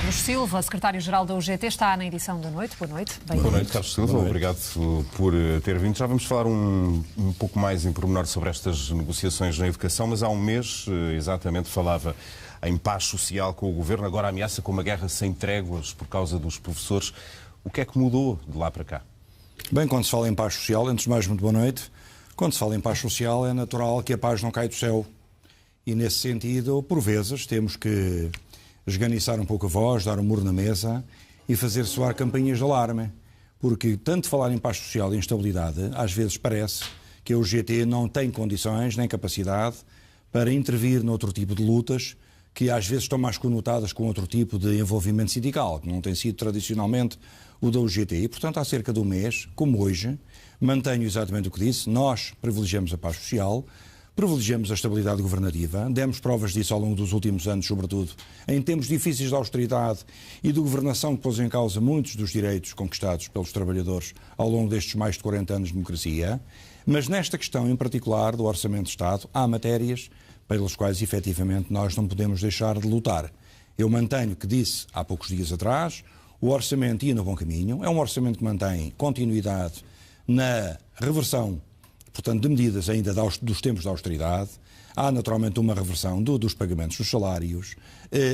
Carlos Silva, secretário-geral da UGT, está na edição da noite. Boa noite. Boa noite, Carlos Silva. Obrigado por ter vindo. Já vamos falar um pouco mais em pormenor sobre estas negociações na educação, mas há um mês, exatamente, falava em paz social com o Governo, agora ameaça com uma guerra sem tréguas por causa dos professores. O que é que mudou de lá para cá? Bem, quando se fala em paz social, antes de mais, muito boa noite. Quando se fala em paz social, é natural que a paz não cai do céu. E, nesse sentido, por vezes, temos que esganiçar um pouco a voz, dar um murro na mesa e fazer soar campainhas de alarme. Porque, tanto falar em paz social e instabilidade, às vezes parece que a UGT não tem condições nem capacidade para intervir noutro tipo de lutas que às vezes estão mais conotadas com outro tipo de envolvimento sindical, que não tem sido tradicionalmente o da UGT. E, portanto, há cerca de um mês, como hoje, mantenho exatamente o que disse, nós privilegiamos a paz social, privilegiamos a estabilidade governativa, demos provas disso ao longo dos últimos anos, sobretudo em tempos difíceis de austeridade e de governação que pôs em causa muitos dos direitos conquistados pelos trabalhadores ao longo destes mais de 40 anos de democracia. Mas nesta questão em particular do Orçamento de Estado, há matérias pelas quais efetivamente nós não podemos deixar de lutar. Eu mantenho que disse há poucos dias atrás, o orçamento ia no bom caminho, é um orçamento que mantém continuidade na reversão, portanto, de medidas ainda dos tempos da austeridade. Há naturalmente uma reversão dos pagamentos dos salários,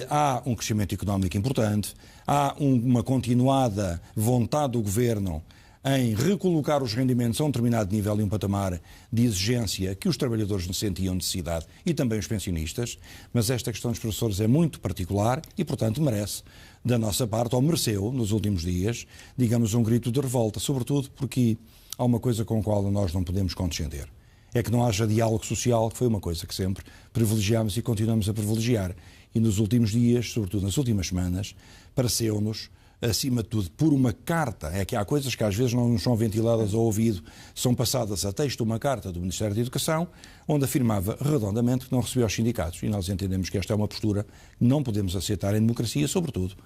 há um crescimento económico importante, há uma continuada vontade do Governo em recolocar os rendimentos a um determinado nível e um patamar de exigência que os trabalhadores sentiam necessidade e também os pensionistas, mas esta questão dos professores é muito particular e, portanto, merece, da nossa parte, ou mereceu, nos últimos dias, digamos, um grito de revolta, sobretudo porque há uma coisa com a qual nós não podemos condescender. É que não haja diálogo social, que foi uma coisa que sempre privilegiámos e continuamos a privilegiar. E nos últimos dias, sobretudo nas últimas semanas, pareceu-nos, acima de tudo, por uma carta, é que há coisas que às vezes não são ventiladas ao ouvido, são passadas a texto uma carta do Ministério da Educação, onde afirmava redondamente que não recebia aos sindicatos. E nós entendemos que esta é uma postura que não podemos aceitar em democracia, sobretudo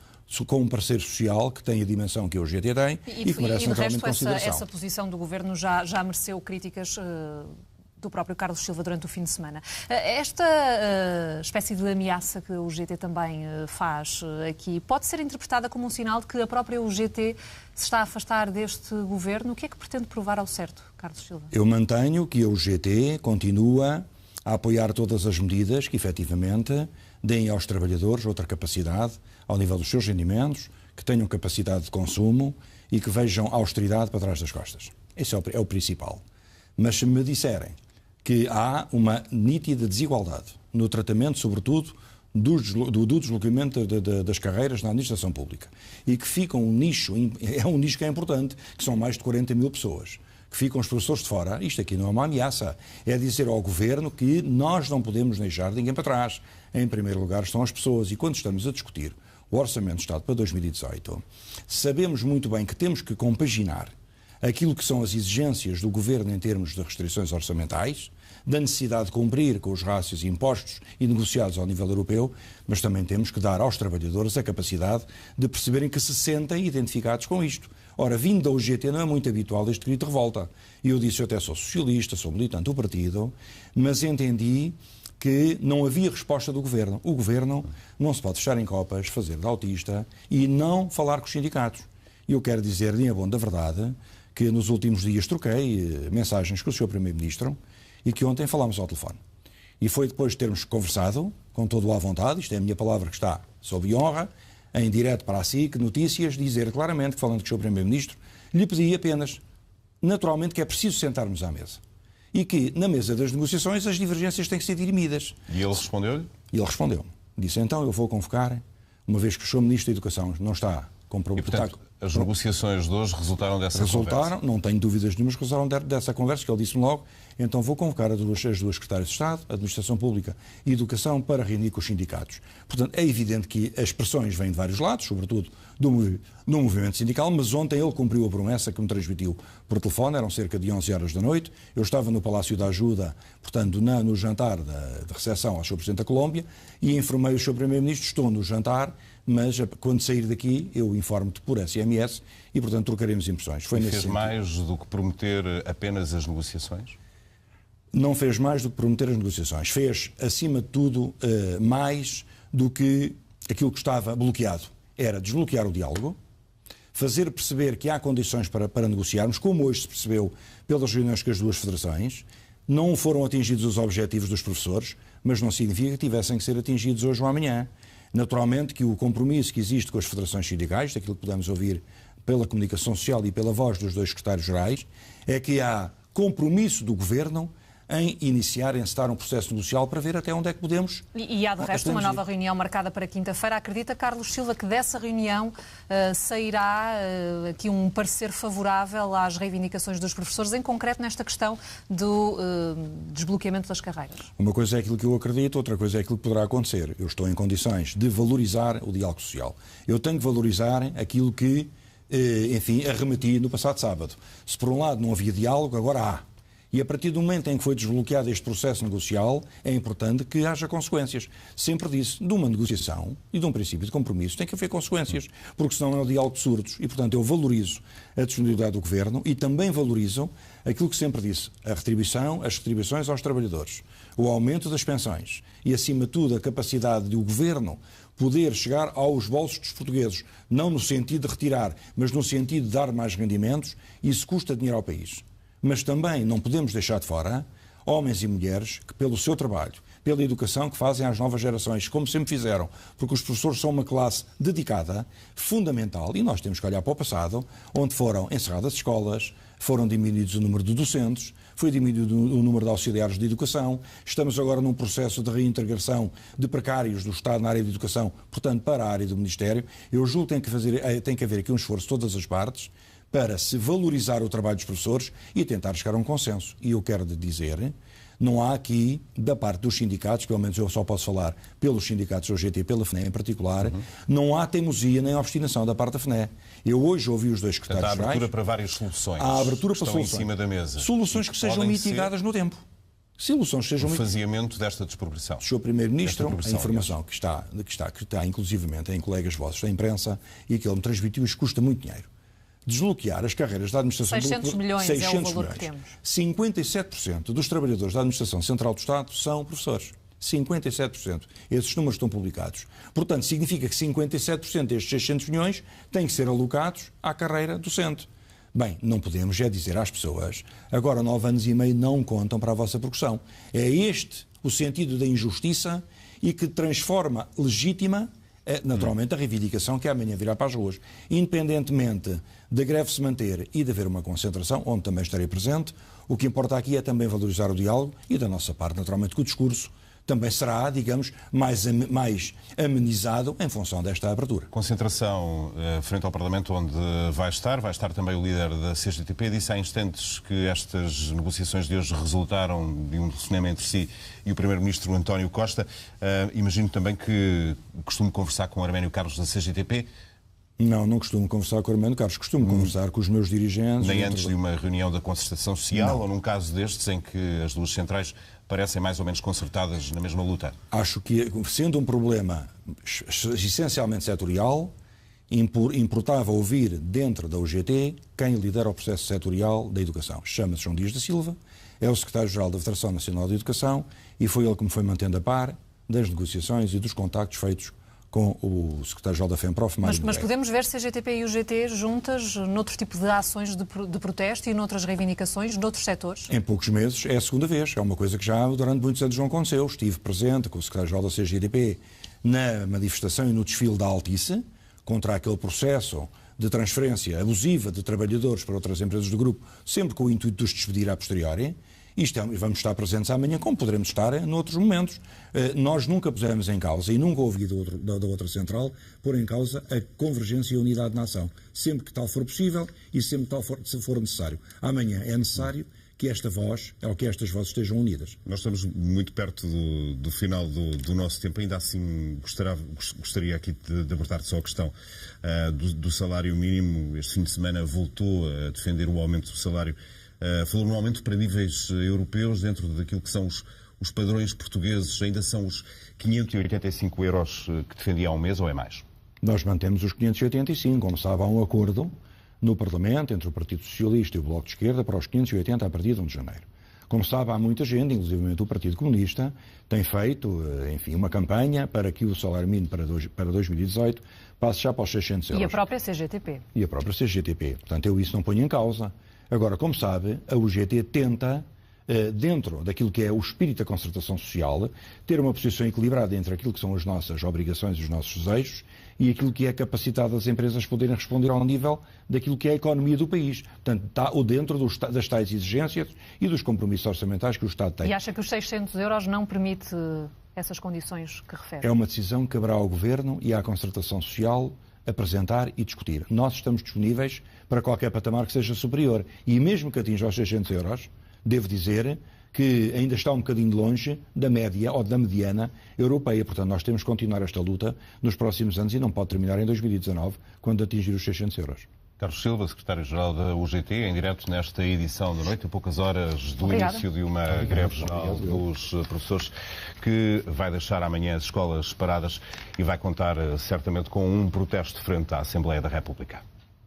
com um parceiro social que tem a dimensão que a UGT tem e que merece naturalmente consideração. Essa posição do Governo já mereceu críticas do próprio Carlos Silva durante o fim de semana. Esta espécie de ameaça que a UGT também faz aqui pode ser interpretada como um sinal de que a própria UGT se está a afastar deste Governo. O que é que pretende provar ao certo, Carlos Silva? Eu mantenho que a UGT continua a apoiar todas as medidas que efetivamente deem aos trabalhadores outra capacidade ao nível dos seus rendimentos, que tenham capacidade de consumo e que vejam a austeridade para trás das costas. Esse é o principal. Mas se me disserem que há uma nítida desigualdade no tratamento, sobretudo, do deslocamento das carreiras na administração pública e que fica um nicho que é importante, que são mais de 40 mil pessoas, que ficam os professores de fora, isto aqui não é uma ameaça, é dizer ao Governo que nós não podemos deixar ninguém para trás. Em primeiro lugar estão as pessoas e quando estamos a discutir o Orçamento de Estado para 2018, sabemos muito bem que temos que compaginar aquilo que são as exigências do Governo em termos de restrições orçamentais, da necessidade de cumprir com os rácios impostos e negociados ao nível europeu, mas também temos que dar aos trabalhadores a capacidade de perceberem que se sentem identificados com isto. Ora, vindo da UGT não é muito habitual este grito de revolta. Eu disse, eu até sou socialista, sou militante do partido, mas entendi que não havia resposta do Governo. O Governo não se pode fechar em copas, fazer de autista e não falar com os sindicatos. E eu quero dizer, em abono da verdade, que nos últimos dias troquei mensagens com o Sr. Primeiro-Ministro e que ontem falámos ao telefone. E foi depois de termos conversado, com todo à vontade, isto é a minha palavra que está sob honra, em direto para a SIC, notícias, dizer claramente que, falando com o Sr. Primeiro-Ministro, lhe pedi apenas, naturalmente, que é preciso sentarmos à mesa. E que, na mesa das negociações, as divergências têm que ser dirimidas. E ele respondeu-lhe? E ele respondeu. Disse, então, eu vou convocar, uma vez que o Sr. Ministro da Educação não está e, portanto, as negociações de hoje resultaram dessa conversa? Não tenho dúvidas nenhumas que resultaram dessa conversa, que ele disse-me logo. Então vou convocar as duas secretárias de Estado, Administração Pública e Educação, para reunir com os sindicatos. Portanto, é evidente que as pressões vêm de vários lados, sobretudo do movimento sindical, mas ontem ele cumpriu a promessa que me transmitiu por telefone, eram cerca de 11 horas da noite. Eu estava no Palácio da Ajuda, portanto, no jantar de recepção ao Sr. Presidente da Colômbia, e informei o Sr. Primeiro-Ministro, estou no jantar, mas quando sair daqui eu informo-te por SMS e, portanto, trocaremos impressões. Foi nesse sentido. Mais do que prometer apenas as negociações? Não fez mais do que prometer as negociações. Fez, acima de tudo, mais do que aquilo que estava bloqueado. era desbloquear o diálogo, fazer perceber que há condições para negociarmos, como hoje se percebeu pelas reuniões com as duas federações. Não foram atingidos os objetivos dos professores, mas não significa que tivessem que ser atingidos hoje ou amanhã. Naturalmente que o compromisso que existe com as federações sindicais, daquilo que podemos ouvir pela comunicação social e pela voz dos dois secretários-gerais, é que há compromisso do Governo em iniciar, encetar um processo negocial para ver até onde é que podemos... E há, de resto, uma nova reunião marcada para quinta-feira. Acredita, Carlos Silva, que dessa reunião sairá aqui um parecer favorável às reivindicações dos professores, em concreto nesta questão do desbloqueamento das carreiras? Uma coisa é aquilo que eu acredito, outra coisa é aquilo que poderá acontecer. Eu estou em condições de valorizar o diálogo social. Eu tenho que valorizar aquilo que, enfim, arremeti no passado sábado. Se por um lado não havia diálogo, agora há. E a partir do momento em que foi desbloqueado este processo negocial, é importante que haja consequências. Sempre disse, de uma negociação e de um princípio de compromisso tem que haver consequências, porque senão é um diálogo de surdos. E, portanto, eu valorizo a disponibilidade do Governo e também valorizo aquilo que sempre disse, a retribuição, as retribuições aos trabalhadores, o aumento das pensões e, acima de tudo, a capacidade do Governo poder chegar aos bolsos dos portugueses, não no sentido de retirar, mas no sentido de dar mais rendimentos. Isso custa dinheiro ao país. Mas também não podemos deixar de fora homens e mulheres que, pelo seu trabalho, pela educação que fazem às novas gerações, como sempre fizeram, porque os professores são uma classe dedicada, fundamental, e nós temos que olhar para o passado, onde foram encerradas escolas, foram diminuídos o número de docentes, foi diminuído o número de auxiliares de educação, estamos agora num processo de reintegração de precários do Estado na área de educação, portanto, para a área do Ministério. Eu julgo que tem que haver aqui um esforço de todas as partes, para se valorizar o trabalho dos professores e tentar chegar a um consenso. E eu quero dizer, não há aqui, da parte dos sindicatos, pelo menos eu só posso falar pelos sindicatos da UGT e pela FNE em particular, não há teimosia nem obstinação da parte da FNE. Eu hoje ouvi os dois secretários-gerais... Há abertura para várias soluções. Há abertura para soluções. Estão em cima da mesa. Soluções que sejam mitigadas no tempo. Soluções que sejam o faziamento desta desproporção. O Sr. Primeiro-Ministro, a informação que está inclusivamente em colegas vossos da imprensa e que ele me transmitiu, isto custa muito dinheiro. Desbloquear as carreiras da administração... 600 milhões é o valor que temos. 57% dos trabalhadores da administração central do Estado são professores. 57%. Esses números estão publicados. Portanto, significa que 57% destes 600 milhões têm que ser alocados à carreira docente. Bem, não podemos dizer às pessoas, agora 9 anos e meio não contam para a vossa progressão. É este o sentido da injustiça e que transforma legítima naturalmente a reivindicação que amanhã virá para as ruas. Independentemente da greve se manter e de haver uma concentração, onde também estarei presente, o que importa aqui é também valorizar o diálogo e, da nossa parte, naturalmente, que o discurso também será, digamos, mais amenizado em função desta abertura. Concentração frente ao Parlamento, onde vai estar também o líder da CGTP. Disse há instantes que estas negociações de hoje resultaram de um telefonema entre si e o Primeiro-Ministro António Costa. Imagino também que costumo conversar com o Arménio Carlos da CGTP. Não costumo conversar com o Arménio Carlos, costumo conversar com os meus dirigentes. Nem antes de uma reunião da concertação social, ou num caso destes em que as duas centrais parecem mais ou menos concertadas na mesma luta? Acho que, sendo um problema essencialmente setorial, importava ouvir dentro da UGT quem lidera o processo setorial da educação. Chama-se João Dias da Silva, é o secretário-geral da Federação Nacional de Educação e foi ele que me foi mantendo a par das negociações e dos contactos feitos com o secretário-geral da FEMPROF, Mário Mas podemos ver CGTP e UGT juntas noutro tipo de ações de protesto e noutras reivindicações, noutros setores? Em poucos meses é a segunda vez. É uma coisa que já durante muitos anos não aconteceu. Estive presente com o secretário-geral da CGTP na manifestação e no desfile da Altice contra aquele processo de transferência abusiva de trabalhadores para outras empresas do grupo, sempre com o intuito de os despedir a posteriori. Vamos estar presentes amanhã, como poderemos estar noutros momentos. Nós nunca pusemos em causa, e nunca ouvi da outra central, pôr em causa a convergência e a unidade na ação. Sempre que tal for possível e sempre que tal for necessário. Amanhã é necessário que esta voz, ou que estas vozes estejam unidas. Nós estamos muito perto do final do nosso tempo. Ainda assim, gostaria aqui de abordar só a questão do salário mínimo. Este fim de semana voltou a defender o aumento do salário. Falou no aumento para níveis europeus, dentro daquilo que são os padrões portugueses. Ainda são os 585 euros que defendia há um mês ou é mais? Nós mantemos os 585. Como sabe, há um acordo no Parlamento entre o Partido Socialista e o Bloco de Esquerda para os 580 a partir de 1 de janeiro. Como sabe, há muita gente, inclusive o Partido Comunista, tem feito, enfim, uma campanha para que o salário mínimo para 2018 passe já para os 600 euros. E a própria CGTP. E a própria CGTP. Portanto, eu isso não ponho em causa. Agora, como sabe, a UGT tenta, dentro daquilo que é o espírito da concertação social, ter uma posição equilibrada entre aquilo que são as nossas obrigações e os nossos desejos e aquilo que é a capacidade das empresas poderem responder ao nível daquilo que é a economia do país. Portanto, está dentro das tais exigências e dos compromissos orçamentais que o Estado tem. E acha que os 600 euros não permite essas condições que refere? É uma decisão que caberá ao Governo e à concertação social apresentar e discutir. Nós estamos disponíveis para qualquer patamar que seja superior. E mesmo que atinja os 600 euros, devo dizer que ainda está um bocadinho longe da média ou da mediana europeia. Portanto, nós temos que continuar esta luta nos próximos anos e não pode terminar em 2019, quando atingir os 600 euros. Carlos Silva, secretário-geral da UGT, em direto nesta edição da noite, a poucas horas do início de uma greve geral dos professores, que vai deixar amanhã as escolas paradas e vai contar certamente com um protesto frente à Assembleia da República.